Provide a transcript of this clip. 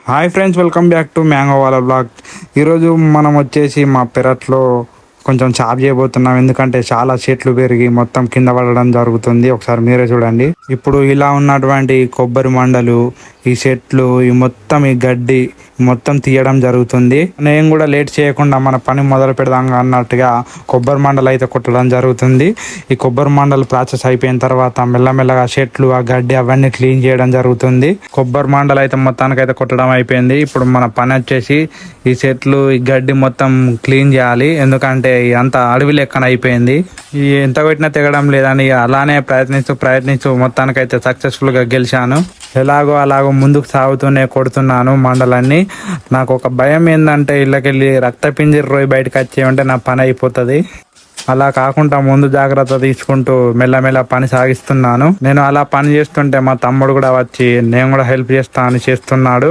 Hi friends, welcome back to mango వాళ్ళ blog. ఈరోజు మనం వచ్చేసి మా పెరట్లో కొంచెం చాప్ చేయబోతున్నాం. ఎందుకంటే చాలా చెట్లు పెరిగి మొత్తం కింద పడడం జరుగుతుంది. ఒకసారి మీరే చూడండి. ఇప్పుడు ఇలా ఉన్నటువంటి కొబ్బరి మండలు, ఈ చెట్లు, ఈ గడ్డి మొత్తం తీయడం జరుగుతుంది. నేను కూడా లేట్ చేయకుండా మన పని మొదలు పెడదాం అన్నట్టుగా కొబ్బరి మండలు అయితే కొట్టడం జరుగుతుంది. ఈ కొబ్బరి మండలు ప్రాసెస్ అయిపోయిన తర్వాత మెల్లమెల్లగా చెట్లు, ఆ గడ్డి అవన్నీ క్లీన్ చేయడం జరుగుతుంది. కొబ్బరి మండలు అయితే మొత్తానికైతే కొట్టడం అయిపోయింది. ఇప్పుడు మన పని వచ్చేసి ఈ చెట్లు, ఈ గడ్డి మొత్తం క్లీన్ చేయాలి. ఎందుకంటే అంత అడవి లెక్కన అయిపోయింది. ఈ ఎంత కొట్టినా తెగడం లేదని అలానే ప్రయత్నిస్తూ మొత్తానికైతే సక్సెస్ఫుల్ గా గెలిచాను. అలాగో ముందుకు సాగుతూనే కొడుతున్నాను మండలన్నీ. నాకు ఒక భయం ఏంటంటే ఇళ్ళకెళ్ళి రక్తపింజరి రోయి బయటకు వచ్చేయంటే నా పని అయిపోతుంది. అలా కాకుండా ముందు జాగ్రత్త తీసుకుంటూ మెల్లమెల్ల పని సాగిస్తున్నాను. నేను అలా పని చేస్తుంటే మా తమ్ముడు కూడా వచ్చి నేను కూడా హెల్ప్ చేస్తా అని చేస్తున్నాడు.